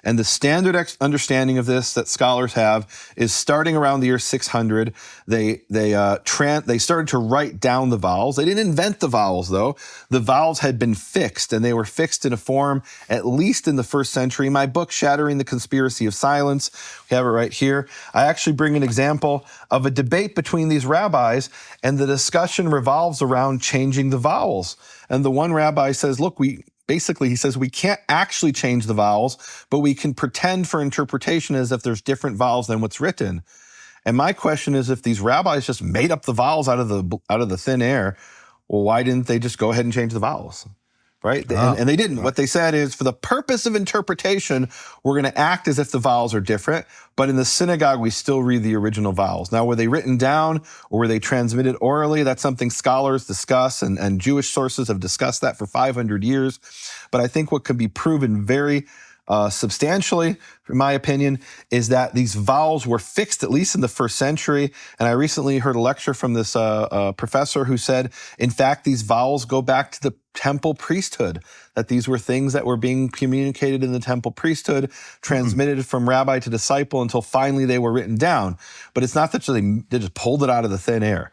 And the standard understanding of this that scholars have is starting around the year 600, they started to write down the vowels. They didn't invent the vowels, though. The vowels had been fixed, and they were fixed in a form, at least in the first century. My book, Shattering the Conspiracy of Silence, we have it right here. I actually bring an example of a debate between these rabbis, and the discussion revolves around changing the vowels. And the one rabbi says, look, he says we can't actually change the vowels, but we can pretend for interpretation as if there's different vowels than what's written. And my question is, if these rabbis just made up the vowels out of the thin air, well, why didn't they just go ahead and change the vowels? Right? And they didn't. What they said is, for the purpose of interpretation, we're going to act as if the vowels are different, but in the synagogue, we still read the original vowels. Now, were they written down or were they transmitted orally? That's something scholars discuss, and Jewish sources have discussed that for 500 years. But I think what could be proven very substantially, in my opinion, is that these vowels were fixed, at least in the first century. And I recently heard a lecture from this professor who said, in fact, these vowels go back to the temple priesthood, that these were things that were being communicated in the temple priesthood, transmitted from rabbi to disciple until finally they were written down. But it's not that they just pulled it out of the thin air.